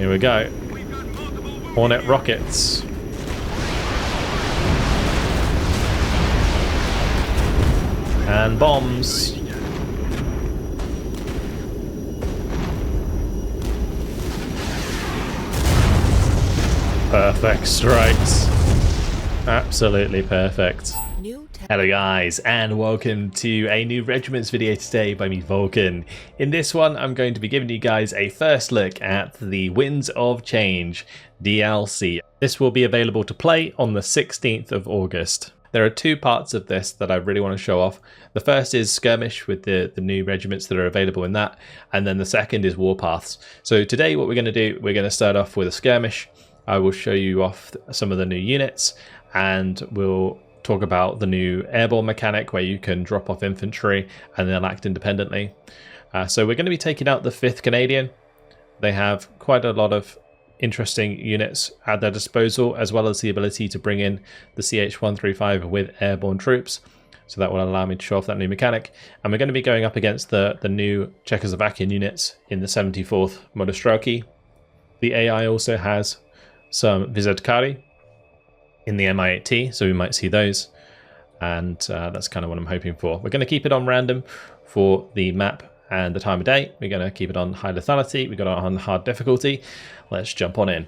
Here we go. Hornet rockets. And bombs. Perfect strikes. Absolutely perfect. Hello guys, and welcome to a new Regiments video today by me, Vulcan. In this one, I'm going to be giving you guys a first look at the Winds of Change DLC. This will be available to play on the 16th of August. There are two parts of this that I really want to show off. The first is Skirmish with the new regiments that are available in that, and then the second is Warpaths. So today what we're going to do, we're going to start off with a Skirmish. I will show you off some of the new units, and we'll talk about the new airborne mechanic where you can drop off infantry and they'll act independently. So we're going to be taking out the 5th Canadian. They have quite a lot of interesting units at their disposal, as well as the ability to bring in the CH-135 with airborne troops. So that will allow me to show off that new mechanic. And we're going to be going up against the new Czechoslovakian units in the 74th Modostroki. The AI also has some Vizedkari in the Mi-8T, so we might see those, and that's kind of what I'm hoping for. We're going to keep it on random for the map and the time of day. We're going to keep it on high lethality. We've got it on hard difficulty. Let's jump on in.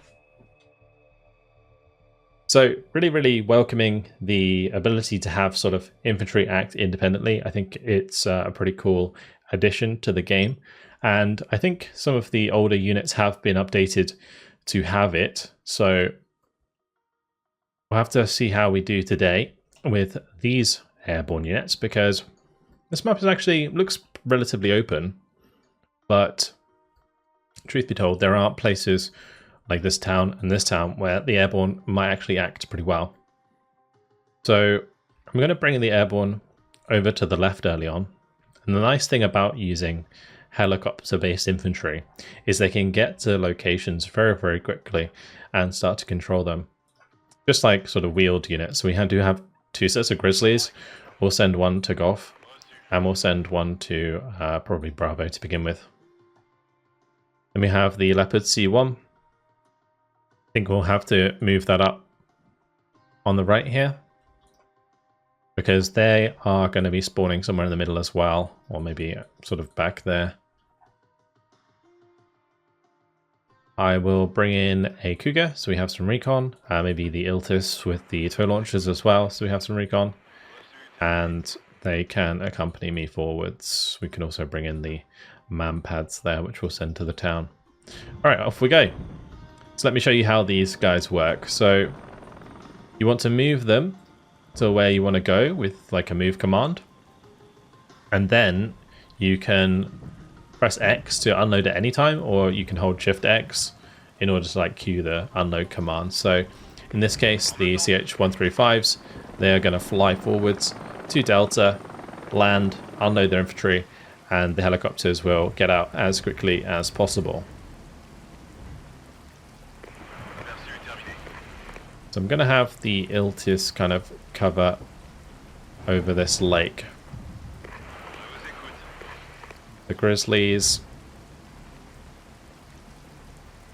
So really welcoming the ability to have sort of infantry act independently. I think it's a pretty cool addition to the game, and I think some of the older units have been updated to have it, so we'll have to see how we do today with these airborne units, because this map is actually looks relatively open, but truth be told, there are places like this town and this town where the airborne might actually act pretty well. So I'm going to bring the airborne over to the left early on, and the nice thing about using helicopter-based infantry is they can get to locations very quickly and start to control them, just like sort of wheeled units. We do have two sets of Grizzlies. We'll send one to Golf, and we'll send one to probably Bravo to begin with. Then we have the Leopard C1. I think we'll have to move that up on the right here, because they are going to be spawning somewhere in the middle as well, or maybe sort of back there. I will bring in a Cougar, so we have some recon, maybe the Iltis with the tow launchers as well, so we have some recon, and they can accompany me forwards. We can also bring in the man pads there, which we'll send to the town. Alright, off we go. So let me show you how these guys work. So you want to move them to where you want to go with like a move command, and then you can press X to unload at any time, or you can hold Shift X in order to like cue the unload command. So in this case, the CH-135s, they are going to fly forwards to Delta, land, unload their infantry, and the helicopters will get out as quickly as possible. So I'm going to have the Iltis kind of cover over this lake. The Grizzlies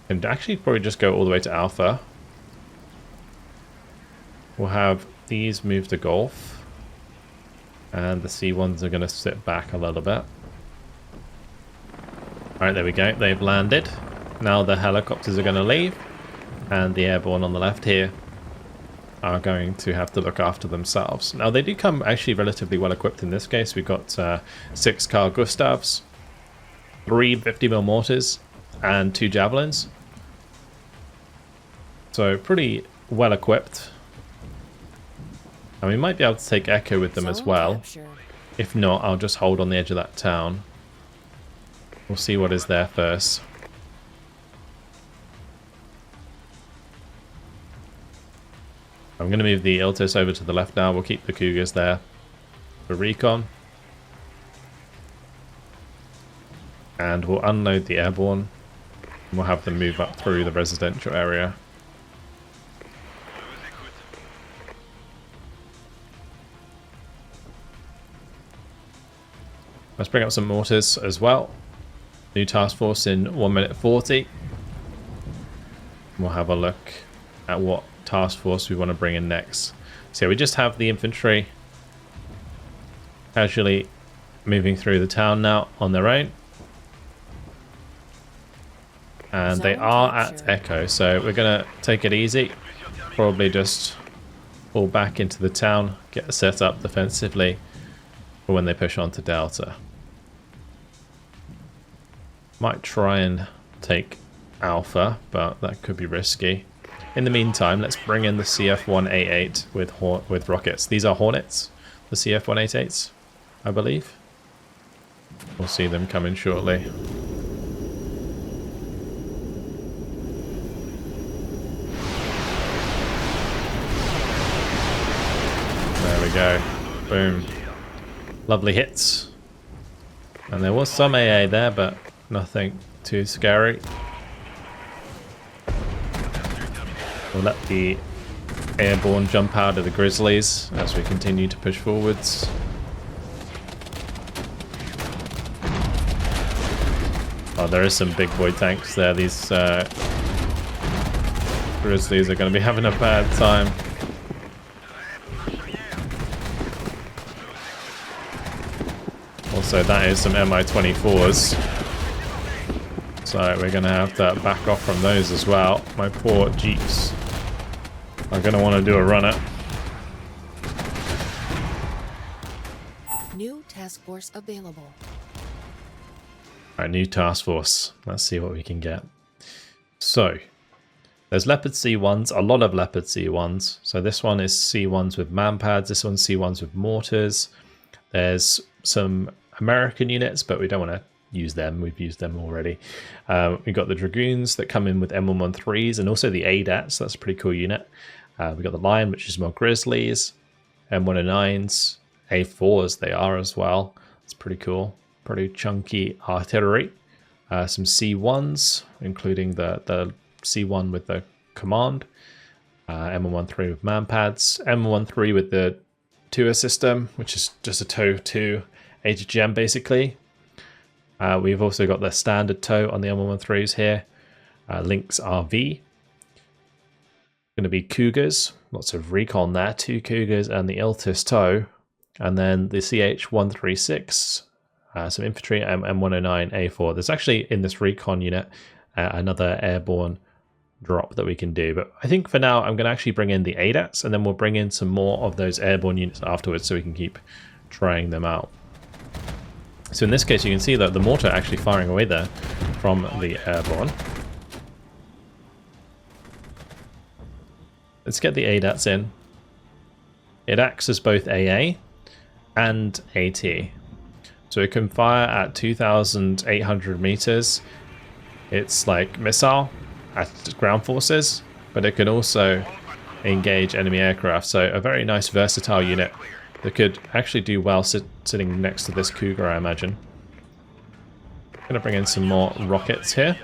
and actually probably just go all the way to Alpha. We'll have these move to Golf, and the C1s are going to sit back a little bit. Alright, there we go. They've landed. Now the helicopters are going to leave, and the airborne on the left here are going to have to look after themselves. Now they do come actually relatively well equipped in this case. We've got 6 Carl Gustavs, 3 50mm mortars, and 2 javelins. So pretty well equipped. And we might be able to take Echo with them as well. If not, I'll just hold on the edge of that town. We'll see what is there first. I'm going to move the Iltis over to the left now. We'll keep the Cougars there for recon. And we'll unload the airborne. And we'll have them move up through the residential area. Let's bring up some mortars as well. New task force in 1 minute 40. We'll have a look at what task force we want to bring in next. So we just have the infantry casually moving through the town now on their own. And they are at Echo, so we're going to take it easy. Probably just fall back into the town, get set up defensively for when they push on to Delta. Might try and take Alpha, but that could be risky. In the meantime, let's bring in the CF-188 with rockets. These are Hornets, the CF-188s, I believe. We'll see them coming shortly. There we go. Boom. Lovely hits. And there was some AA there, but nothing too scary. We'll let the airborne jump out of the Grizzlies as we continue to push forwards. Oh, there is some big boy tanks there. These Grizzlies are going to be having a bad time. Also, that is some Mi-24s. So we're going to have to back off from those as well. My poor Jeeps are going to want to do a runner. New task force available. Alright, new task force. Let's see what we can get. So, there's Leopard C1s, a lot of Leopard C1s. So this one is C1s with man-pads, this one's C1s with mortars. There's some American units, but we don't want to use them. We've used them already. We've got the Dragoons that come in with M113s and also the ADATs. That's a pretty cool unit. We've got the Lion, which is more Grizzlies, M109s, A4s they are as well. It's pretty cool. Pretty chunky artillery. Some C1s, including the C1 with the command. M113 with man-pads. M113 with the TOA system, which is just a TOW 2 HGM basically. We've also got the standard TOW on the M113s here. Lynx RV. Going to be Cougars. Lots of recon there. 2 Cougars and the Iltis TOW. And then the CH-136. Some infantry, M109, A4. There's actually in this recon unit another airborne drop that we can do. But I think for now I'm going to actually bring in the ADATs and then we'll bring in some more of those airborne units afterwards so we can keep trying them out. So in this case you can see that the mortar actually firing away there from the airborne. Let's get the ADATs in. It acts as both AA and AT. So it can fire at 2,800 meters. It's like missile at ground forces, but it can also engage enemy aircraft. So a very nice versatile unit that could actually do well sitting next to this Cougar, I imagine. I'm going to bring in some more rockets here.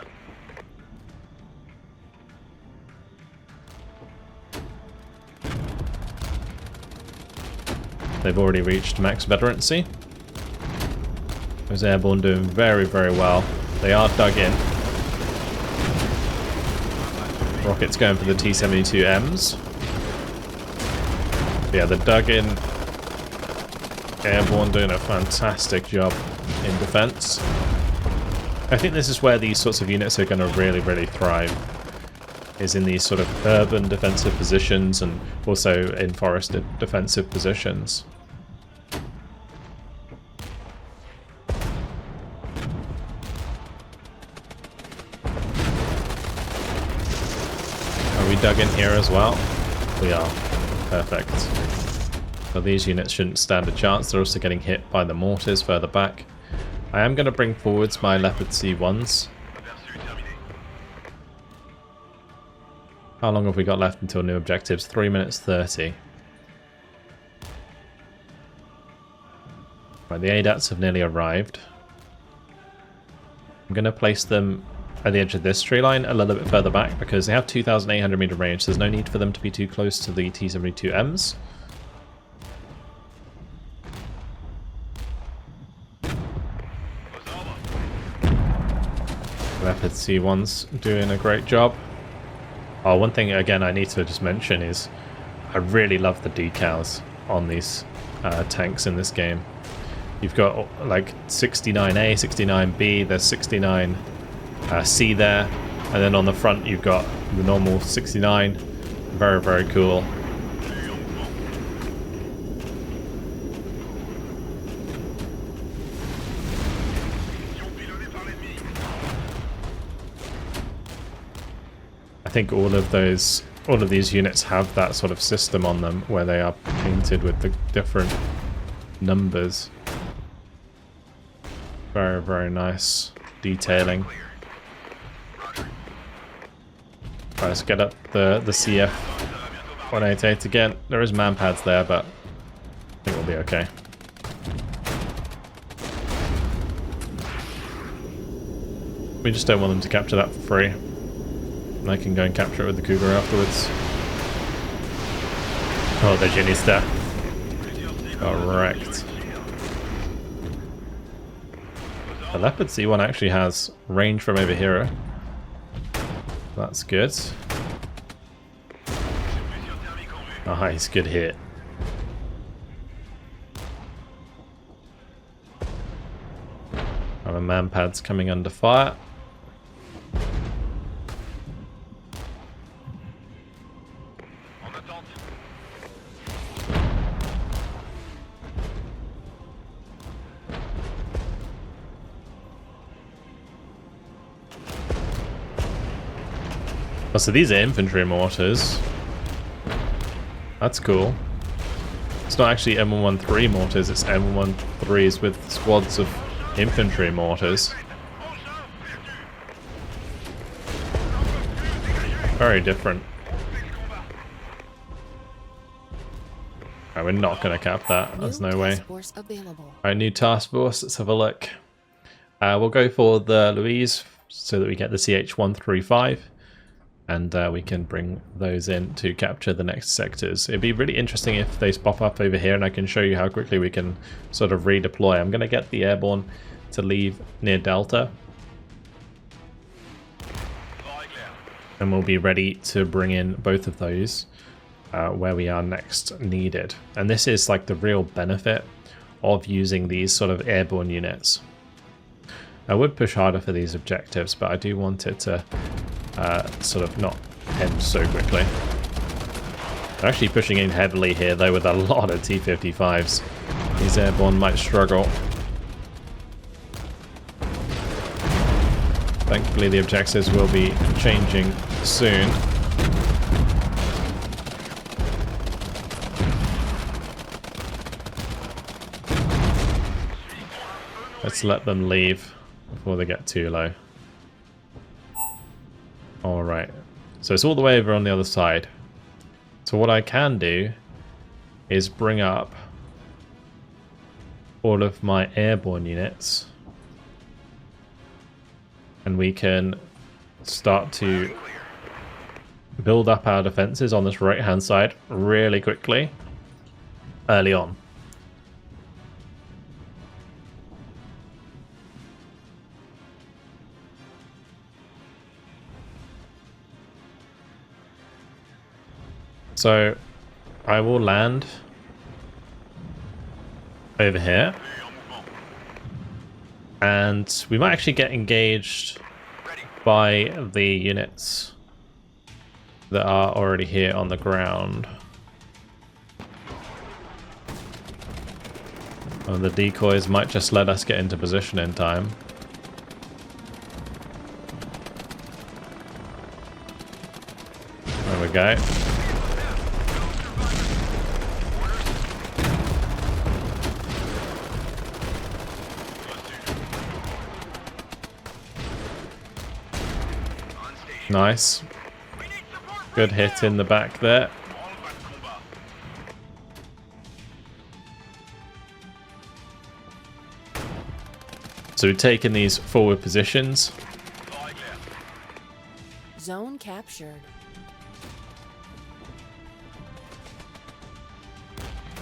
They've already reached max veterancy. Those airborne doing very, very well. They are dug in. Rockets going for the T-72Ms. Yeah, the dug in airborne doing a fantastic job in defense. I think this is where these sorts of units are going to really, really thrive. Is in these sort of urban defensive positions and also in forested defensive positions. Are we dug in here as well? We are. Perfect. So these units shouldn't stand a chance. They're also getting hit by the mortars further back. I am going to bring forwards my Leopard C1s. How long have we got left until new objectives? 3 minutes 30. Right, the ADATs have nearly arrived. I'm going to place them at the edge of this tree line a little bit further back because they have 2,800 meter range. So there's no need for them to be too close to the T-72Ms. Leopard C1's doing a great job. Oh, one thing again I need to just mention is I really love the decals on these tanks in this game. You've got like 69A, 69B, there's 69C there, and then on the front you've got the normal 69. Very, very cool. I think all of these units have that sort of system on them where they are painted with the different numbers. Very, very nice detailing. Right, let's get up the CF 188 again. There is man pads there, but I think we'll be okay. We just don't want them to capture that for free. And I can go and capture it with the Cougar afterwards. Oh, the Ginista. Correct. The Leopard C1 actually has range from over here. That's good. Nice, good hit. Our man pad's coming under fire. Oh, so these are infantry mortars. That's cool. It's not actually M113 mortars, it's M113s with squads of infantry mortars. Very different. We're not going to cap that. There's no way. Alright, new task force. Let's have a look. We'll go for the Louise so that we get the CH-135. And we can bring those in to capture the next sectors. It'd be really interesting if they pop up over here and I can show you how quickly we can sort of redeploy. I'm going to get the airborne to leave near Delta. And we'll be ready to bring in both of those where we are next needed. And this is like the real benefit of using these sort of airborne units. I would push harder for these objectives, but I do want it to sort of not end so quickly. They're actually pushing in heavily here though with a lot of T-55s. These airborne might struggle. Thankfully the objectives will be changing soon. Let's let them leave before they get too low. Alright, so it's all the way over on the other side. So what I can do is bring up all of my airborne units and we can start to build up our defenses on this right hand side really quickly early on. So I will land over here and we might actually get engaged by the units that are already here on the ground. And the decoys might just let us get into position in time. There we go. Nice. Good hit in the back there. So we've taken these forward positions. Zone captured.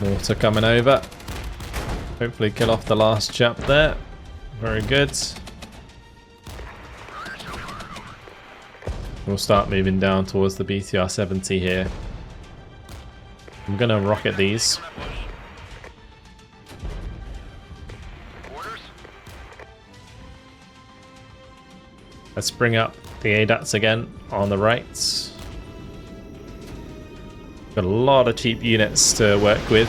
Mortar coming over. Hopefully kill off the last chap there. Very good. We'll start moving down towards the BTR-70 here. I'm going to rocket these. Let's bring up the ADATs again on the right. Got a lot of cheap units to work with.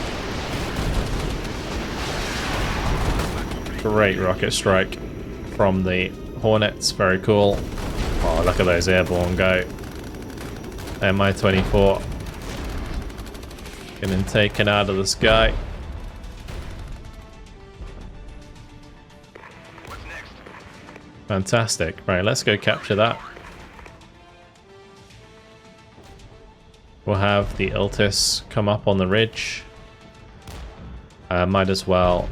Great rocket strike from the Hornets, very cool. Oh, look at those airborne go. Mi-24 getting taken out of the sky. Fantastic. Right, let's go capture that. We'll have the Iltis come up on the ridge. Might as well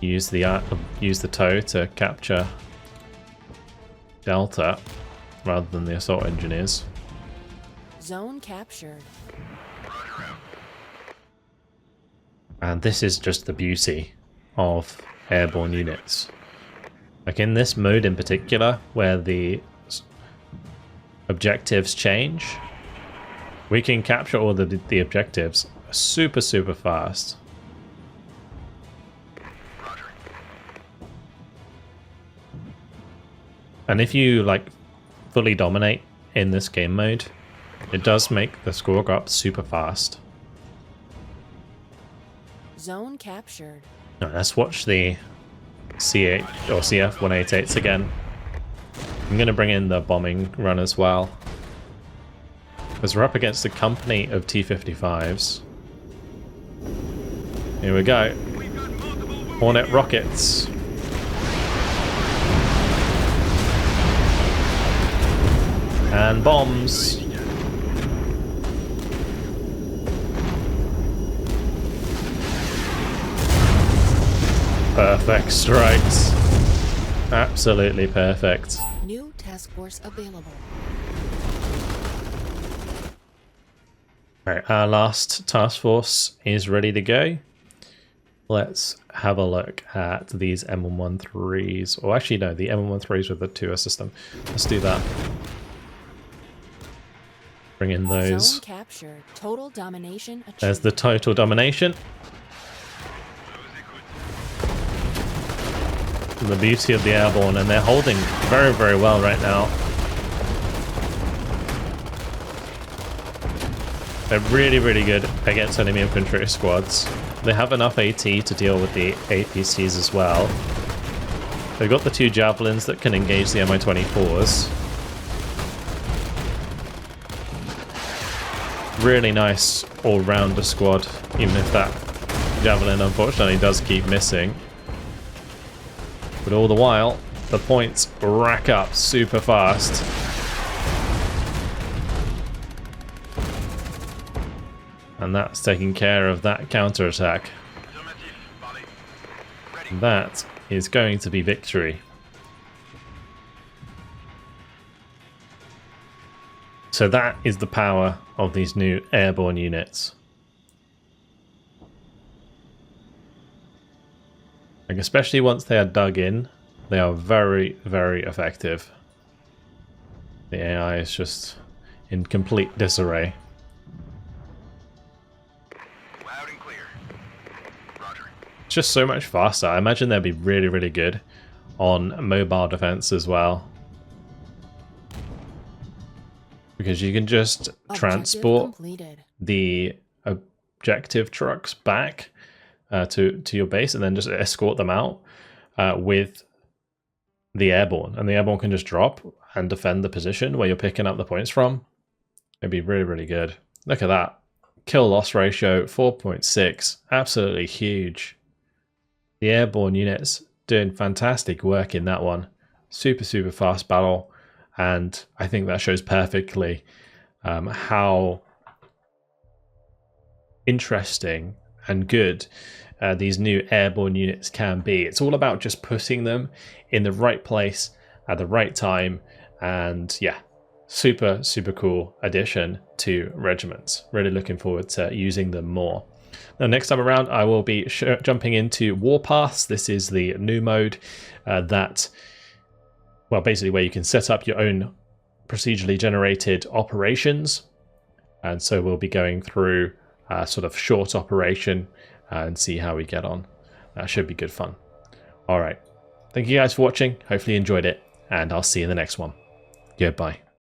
use the tow to capture Delta rather than the assault engineers. Zone captured. And this is just the beauty of airborne units. Like in this mode in particular, where the objectives change, we can capture all the objectives super fast. And if you like fully dominate in this game mode, it does make the score go up super fast. Zone captured. Now, let's watch the C8 or CF-188s again. I'm going to bring in the bombing run as well, because we're up against a company of T-55s. Here we go. Hornet rockets. And bombs. Perfect strikes. Absolutely perfect. New task force available. Alright, our last task force is ready to go. Let's have a look at these M113s. Or actually no, the M113s with the 2S system. Let's do that. Bring in those. Zone captured. Total domination achieved. There's the total domination. The beauty of the airborne, and they're holding very well right now. They're really good against enemy infantry squads. They have enough AT to deal with the APCs as well. They've got the 2 javelins that can engage the Mi-24s. Really nice all-rounder squad, even if that javelin unfortunately does keep missing. But all the while, the points rack up super fast. And that's taking care of that counterattack. That is going to be victory. So that is the power of these new airborne units. Like, especially once they are dug in, they are very effective. The AI is just in complete disarray. Loud and clear. Roger. It's just so much faster. I imagine they'd be really good on mobile defense as well. Because you can just transport the objective trucks back to your base and then just escort them out with the airborne. And the airborne can just drop and defend the position where you're picking up the points from. It'd be really good. Look at that. Kill-loss ratio, 4.6. Absolutely huge. The airborne units doing fantastic work in that one. Super fast battle. And I think that shows perfectly how interesting and good these new airborne units can be. It's all about just putting them in the right place at the right time. And yeah, super cool addition to Regiments. Really looking forward to using them more. Now, next time around, I will be jumping into Warpaths. This is the new mode that, well, basically where you can set up your own procedurally generated operations. And so we'll be going through a sort of short operation and see how we get on. That should be good fun. All right. Thank you guys for watching. Hopefully you enjoyed it, and I'll see you in the next one. Goodbye.